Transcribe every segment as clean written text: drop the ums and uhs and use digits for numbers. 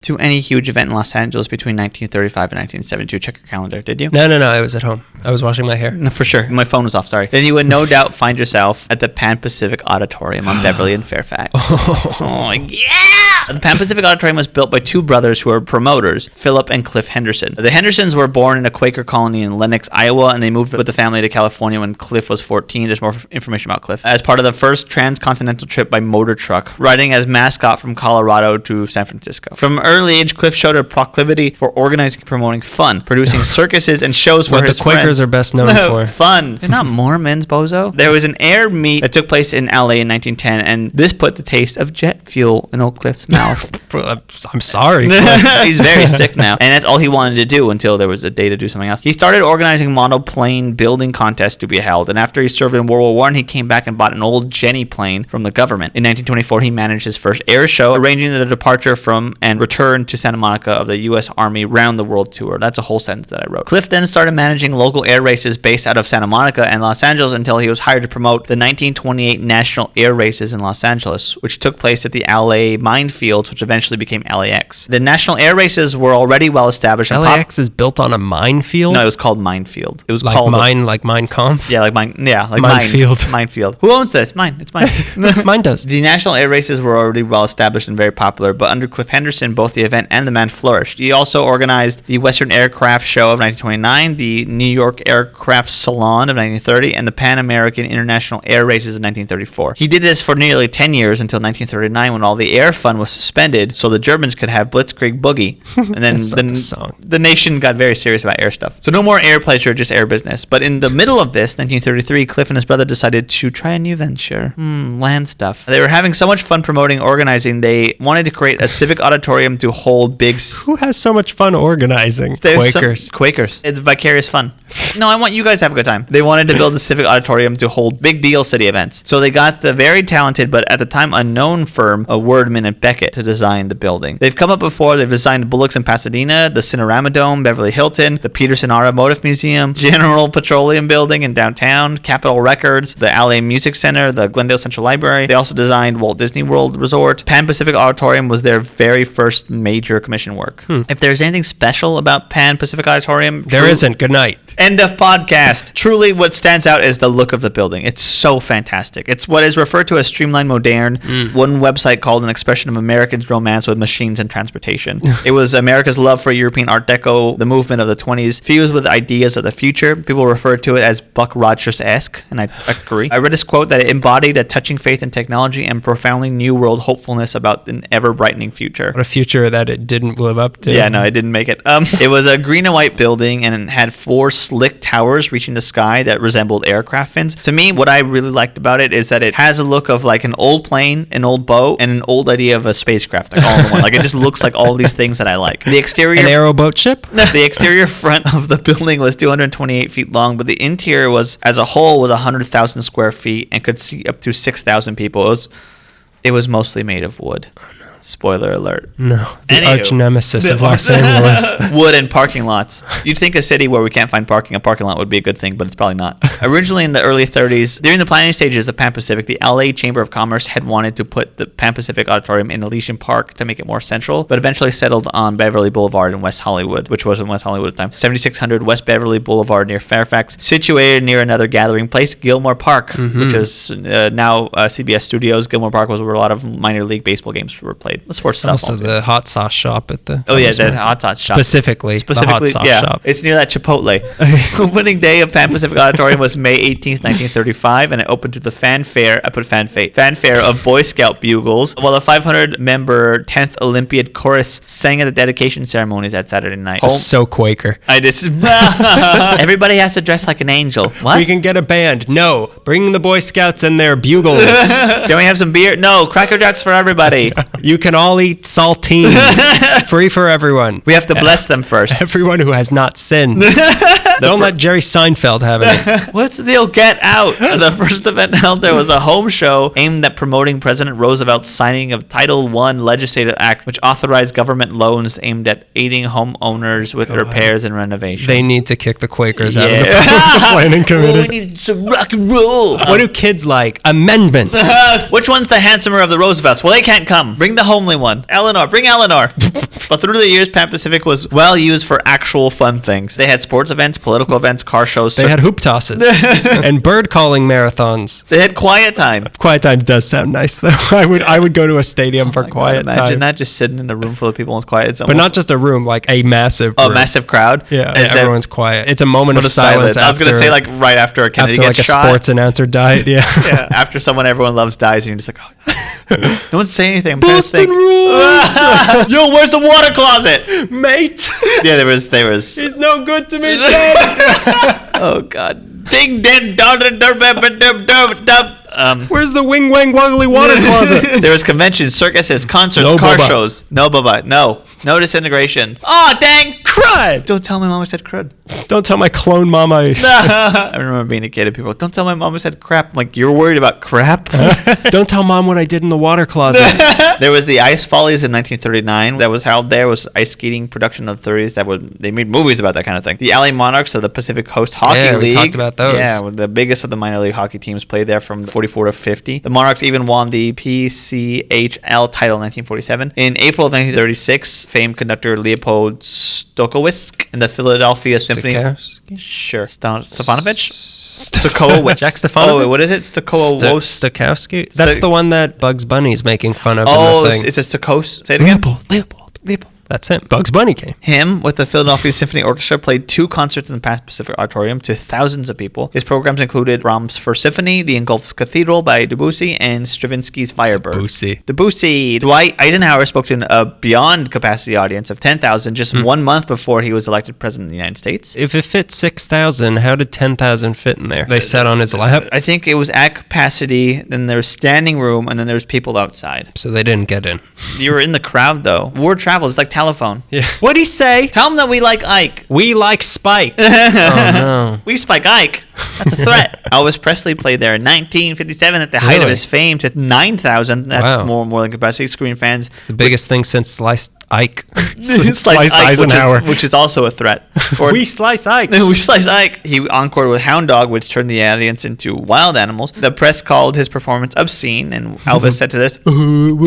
to any huge event in Los Angeles between 1935 and 1972. Check your calendar, did you? No, I was at home. I was washing my hair. No, for sure. My phone was off, sorry. Then you would no doubt find yourself at the Pan Pacific Auditorium on Beverly and Fairfax. Oh, yeah! The Pan Pacific Auditorium was built by two brothers who were promoters, Philip and Cliff Henderson. The Hendersons were born in a Quaker colony in Lenox, Iowa, and they moved with the family to California when Cliff was 14. There's more information about Cliff. As part of the first transcontinental trip by motor truck, riding as mascot from Colorado to San Francisco. From early age, Cliff showed a proclivity for organizing and promoting fun, producing circuses and shows for his friends. What the Quakers are best known for. Fun. They're not Mormons, bozo. There was an air meet that took place in LA in 1910, and this put the taste of jet fuel in Old Cliff's mouth. I'm sorry. He's very sick now, and that's all he wanted to do until there was a day to do something else. He started organizing model plane building contests to be held, and after he served in World War I, he came back and bought an old Jenny plane from the government. In 1924, he managed his first air show, arranging the departure from and return to Santa Monica of the U.S. Army Round the World Tour. That's a whole sentence that I wrote. Cliff then started managing local air races based out of Santa Monica and Los Angeles until he was hired to promote the 1928 National Air Races in Los Angeles, which took place at the LA minefields, which eventually became LAX. The National Air Races were already well established. LAX is built on a minefield? No, it was called Minefield. It was like called mine, like Mein Kampf? Yeah, like mine. Yeah, like Minefield. Minefield. Who owns this? Mine. It's mine. Mine does. The National Air Races were already well established and very popular, but under Cliff Henderson, both the event and the man flourished. He also organized the Western Aircraft Show of 1929, the New York Aircraft Salon of 1930, and the Pan American International Air Races of 1934. He did this for nearly 10 years until 1939 when all the air fun was suspended so the Germans could have Blitzkrieg Boogie. And then the nation got very serious about air stuff. So no more air pleasure, just air business. But in the middle of this, 1933, Cliff and his brother decided to try a new venture. Land stuff. They were having so much fun promoting, organizing, they wanted to create a civic auditorium to hold big... Who has so much fun organizing? Quakers. Quakers. It's vicarious fun. No, I want you guys to have a good time. They wanted to build a civic auditorium to hold big deal city events. So they got the very talented, but at the time unknown firm of Wordman and Beckett to design the building. They've come up before. They've designed Bullocks in Pasadena, the Cinerama Dome, Beverly Hilton, the Peterson Automotive Museum, General Petroleum Building in downtown, Capitol Records, the LA Music Center, the Glendale Central Library. They also designed Walt Disney World Resort. Pan Pacific Auditorium was their very first major commission work. If there's anything special about Pan Pacific Auditorium... There isn't. Good night. End of podcast. Truly, what stands out is the look of the building. It's so fantastic. It's what is referred to as streamlined modern. One website called an expression of Americans' romance with machines and transportation. It was America's love for European Art Deco, the movement of the 20s, fused with ideas of the future. People refer to it as Buck Rogers-esque, and I agree. I read this quote that it embodied a touching faith in technology and profoundly new world hopefulness about an ever-brightening future. What a future that it didn't live up to. Yeah, no, it didn't make it. It was a green and white building, and it had 4 slick towers reaching the sky that resembled aircraft fins. To me, what I really liked about it is that it has a look of like an old plane, an old boat, and an old idea of a spacecraft, like all in one. Like it just looks like all these things that I like. The exterior, an aeroboat ship. The exterior front of the building was 228 feet long, but the interior was, as a whole, was 100,000 square feet and could seat up to 6,000 people. It was mostly made of wood. Spoiler alert. No, the arch nemesis of Los Angeles. Wood and parking lots. You'd think a city where we can't find parking, a parking lot would be a good thing, but it's probably not. Originally in the early 30s, during the planning stages of Pan Pacific, the LA Chamber of Commerce had wanted to put the Pan Pacific Auditorium in Elysian Park to make it more central, but eventually settled on Beverly Boulevard in West Hollywood, which was in West Hollywood at the time. 7600 West Beverly Boulevard near Fairfax, situated near another gathering place, Gilmore Park, which is now CBS Studios. Gilmore Park was where a lot of minor league baseball games were played. The sports stuff. Also the hot sauce shop at the... Oh yeah, the hot sauce shop. Specifically the hot sauce shop. It's near that Chipotle. Opening day of Pan Pacific Auditorium was May 18th, 1935, and it opened to the fanfare of Boy Scout bugles, while the 500-member 10th Olympiad Chorus sang at the dedication ceremonies that Saturday night. So Quaker. Everybody has to dress like an angel. What? We can get a band. No. Bring the Boy Scouts and their bugles. Can we have some beer? No. Cracker Jacks for everybody. You can all eat saltines. Free for everyone. We have to bless them first. Everyone who has not sinned. Don't let Jerry Seinfeld have it. What's the deal? Get out. The first event held there was a home show aimed at promoting President Roosevelt's signing of Title I Legislative Act, which authorized government loans aimed at aiding homeowners with repairs and renovations. They need to kick the Quakers out of the planning committee. We need some rock and roll. What do kids like? Amendments. Which one's the handsomer of the Roosevelts? Well, they can't come. Bring the homely one. Eleanor, bring Eleanor. But through the years, Pan Pacific was well used for actual fun things. They had sports events, political events, car shows. They had hoop tosses and bird calling marathons. They had quiet time. Quiet time does sound nice, though. I would go to a stadium for quiet time. Imagine that, just sitting in a room full of people and it's quiet. It's but not just a room, like a massive room. A massive crowd. Yeah, everyone's quiet. It's a moment of silence. I was going to say, like, right after a Kennedy gets shot. After, like, a sports announcer died, yeah. Yeah, after someone everyone loves dies, and you're just like, oh. No one's saying anything. I'm Boston rules! Yo, where's the water closet? Mate! Yeah, there was. He's no good to me, Dad! Oh, God. Ding, ding, dum, dum, dum, dum, dum, dum, dum. Where's the wing wang woggly water closet? There was conventions, circuses, concerts, no car Bubba. shows. No Bubba. No disintegration. Oh, dang. Crud! Don't tell my mom I said crud. Don't tell my clone mama. I remember being a kid and people, don't tell my mom I said crap. I'm like, you're worried about crap? Don't tell mom what I did in the water closet. There was the Ice Follies in 1939 that was held there. Was ice skating production of the 30s. They made movies about that kind of thing. The LA Monarchs of the Pacific Coast Hockey League. We talked about those. Yeah, the biggest of the minor league hockey teams played there from 44 to 50. The Monarchs even won the PCHL title in 1947. In April of 1936, famed conductor Leopold Stokowski in the Philadelphia Symphony. Sure. Stefanovich? Stokowski. Jack Stefanovich? Oh, what is it? Stokowski? That's the one that Bugs Bunny's making fun of in the thing. It's a Stokowski. Say it again. Leopold. That's him. Bugs Bunny came. Him, with the Philadelphia Symphony Orchestra, played 2 concerts in the Pan Pacific Auditorium to thousands of people. His programs included Brahms' First Symphony, The Engulfed Cathedral by Debussy, and Stravinsky's Firebird. Debussy. Dwight Eisenhower spoke to a beyond capacity audience of 10,000 just 1 month before he was elected president of the United States. If it fit 6,000, how did 10,000 fit in there? They sat on his lap? I think it was at capacity, then there was standing room, and then there was people outside. So they didn't get in. You were in the crowd, though. Word travels like telephone. Yeah. What'd he say? Tell him that we like Ike. We like Spike. Oh, no. We spike Ike. That's a threat. Elvis Presley played there in 1957 at the height of his fame to 9,000. That's more than capacity. Screen fans. It's the biggest thing since Sliced Ike. Sliced Ike, Eisenhower. which is also a threat. Or, we slice Ike. We slice Ike. He encored with Hound Dog, which turned the audience into wild animals. The press called his performance obscene, and Elvis said to this, Come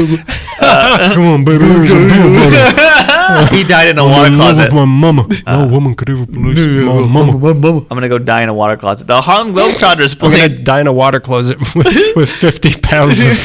on, baby. he died in a water closet. My mama. No woman could ever please my mama. I'm going to go die in a water closet. The Harlem Globetrotters I'm played... going to die in a water closet with 50 pounds of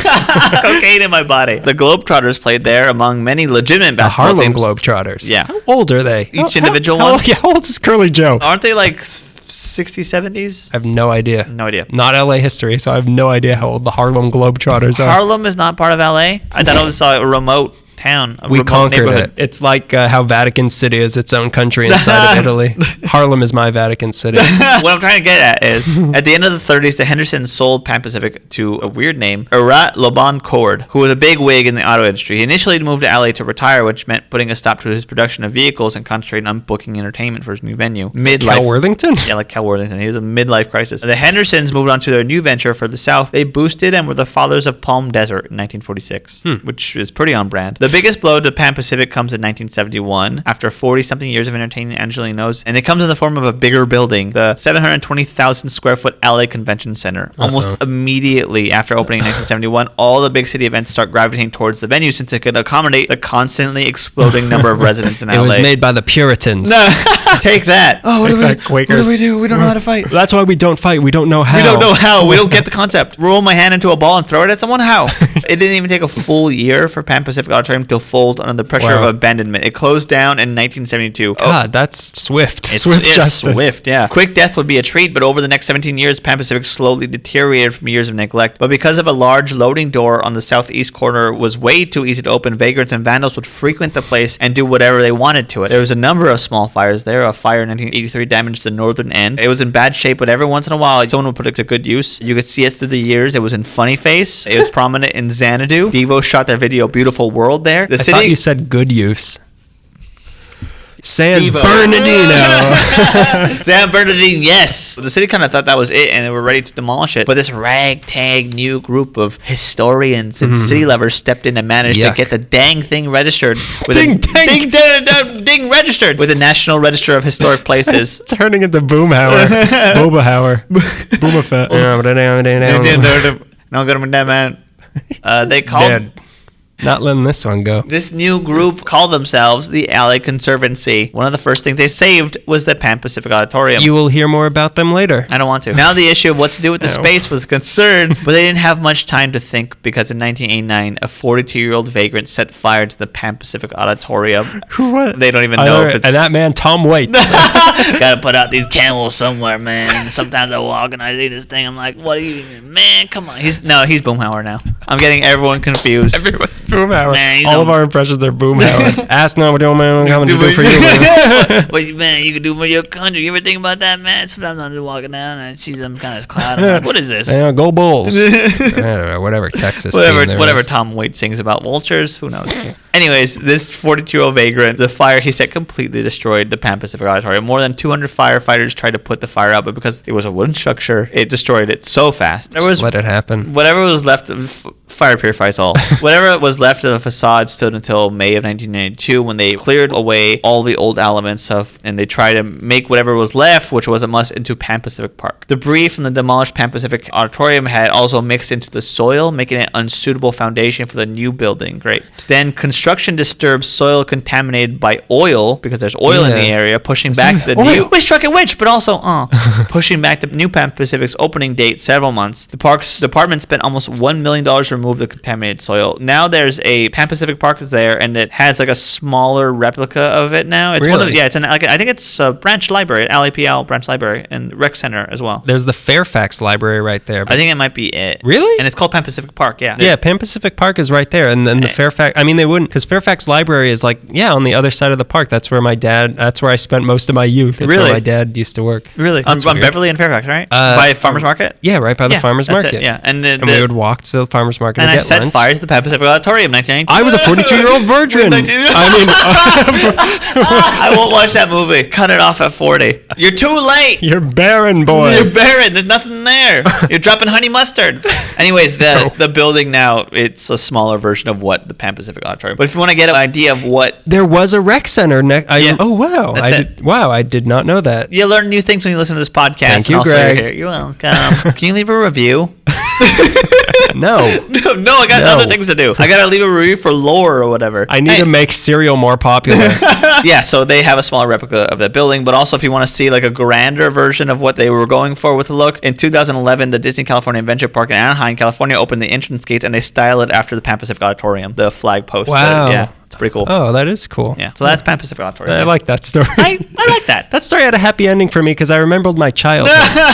cocaine in my body. The Globetrotters played there among many legitimate basketball Harlem teams. Globetrotters. Yeah. How old are they? Each individual one? How old is Curly Joe? Aren't they like 60s, 70s? I have no idea. No idea. Not LA history, so I have no idea how old the Harlem Globetrotters are. Harlem is not part of LA? I thought it was a remote town. We conquered it. It's like how Vatican City is its own country inside of Italy. Harlem is my Vatican City. What I'm trying to get at is, at the end of the 30s, the Hendersons sold Pan Pacific to a weird name, Arat Laban Cord, who was a big wig in the auto industry. He initially moved to LA to retire, which meant putting a stop to his production of vehicles and concentrating on booking entertainment for his new venue. Cal Worthington? Yeah, like Cal Worthington. He has a midlife crisis. The Hendersons moved on to their new venture for the South. They boosted and were the fathers of Palm Desert in 1946, which is pretty on brand. The biggest blow to Pan Pacific comes in 1971, after 40-something years of entertaining Angelinos, and it comes in the form of a bigger building, the 720,000 square foot LA Convention Center. Almost immediately after opening in 1971, all the big city events start gravitating towards the venue since it could accommodate the constantly exploding number of residents in LA. It was made by the Puritans. No, take that. Oh, what do we do? We don't know how to fight. That's why we don't fight. We don't know how. We don't know how. We don't get the concept. Roll my hand into a ball and throw it at someone? How? It didn't even take a full year for Pan Pacific Auditorium to fold under the pressure of abandonment. It closed down in 1972. God, that's swift. It's justice. Swift, yeah. Quick death would be a treat, but over the next 17 years, Pan Pacific slowly deteriorated from years of neglect. But because of a large loading door on the southeast corner was way too easy to open, vagrants and vandals would frequent the place and do whatever they wanted to it. There was a number of small fires there. A fire in 1983 damaged the northern end. It was in bad shape, but every once in a while, someone would put it to good use. You could see it through the years. It was in Funny Face. It was prominent in Xanadu. Devo shot their video Beautiful World there. I thought you said good use. San Devo. Bernardino. San Bernardino, yes. The city kind of thought that was it, and they were ready to demolish it. But this ragtag new group of historians and city lovers stepped in and managed to get the dang thing registered. With ding registered with the National Register of Historic Places. It's turning into Boomhauer. Bobahauer. Boomafett. No, good man. They called... Dead. Not letting this one go. This new group called themselves the Allied Conservancy. One of the first things they saved was the Pan Pacific Auditorium. You will hear more about them later. I don't want to. Now the issue of what to do with the space was concerned, but they didn't have much time to think because in 1989, a 42-year-old vagrant set fire to the Pan Pacific Auditorium. What? They don't even know if it's... And that man, Tom Waits. Gotta put out these camels somewhere, man. Sometimes I walk and I see this thing. I'm like, what are you... Man, come on. He's Boomhauer now. I'm getting everyone confused. Everyone's Boomhauer. Man, all of our impressions are Boomhauer. Ask now what you man coming to do for you, man. What man, you can do for your country. You ever think about that, man? Sometimes I'm just walking down and I see some kind of cloud. I'm like, what is this? Yeah, go Bulls. Whatever Texas whatever Tom Waits sings about vultures, who knows? Anyways, this 42-year-old vagrant, the fire he set completely destroyed the Pan Pacific Auditorium. More than 200 firefighters tried to put the fire out, but because it was a wooden structure, it destroyed it so fast. Just let it happen. Whatever was left of fire purifies all. Whatever was left of the facade stood until May of 1992 when they cleared away all the old elements and they tried to make whatever was left, which was a must, into Pan Pacific Park. Debris from the demolished Pan Pacific Auditorium had also mixed into the soil, making it an unsuitable foundation for the new building. Great. Then construction disturbed soil contaminated by oil, because there's oil in the area, pushing back the new... We struck a witch, but also pushing back the new Pan Pacific's opening date several months. The parks department spent almost $1 million to remove the contaminated soil. Now there's a Pan Pacific Park is there, and it has like a smaller replica of it now. It's really? it's I think it's a branch library, LAPL branch library, and rec center as well. There's the Fairfax Library right there. I think it might be it. Really? And it's called Pan Pacific Park, yeah. Yeah, Pan Pacific Park is right there. And then the Fairfax, I mean, they wouldn't, because Fairfax Library is like, on the other side of the park. That's where that's where I spent most of my youth. That's where my dad used to work. Really? On Beverly and Fairfax, right? By Farmer's Market? Yeah, right by the Farmer's Market. It, yeah. And we would walk to the Farmer's Market and I get set lunch. fire to the Pan Pacific Auditorium in 1992. I was a 42-year-old virgin. I won't watch that movie. Cut it off at 40. You're too late. You're barren, boy. You're barren. There's nothing there. You're dropping honey mustard. Anyways, the building now, it's a smaller version of what the Pan Pacific Auditorium. But if you want to get an idea of what... There was a rec center next... Oh, wow. I did not know that. You learn new things when you listen to this podcast. Thank you, Greg. You're welcome. Can you leave a review? No, I got other things to do. I gotta leave a review for lore or whatever. I need to make cereal more popular. Yeah, so they have a smaller replica of that building, but also if you want to see like a grander version of what they were going for with the look, in 2011, the Disney California Adventure Park in Anaheim, California opened the entrance gates and they style it after the Pan Pacific Auditorium, the flag post. Wow. Yeah. It's pretty cool. Oh, that is cool. Yeah. So that's Pan Pacific Auditorium. I like that story. I like that. That story had a happy ending for me because I remembered my childhood.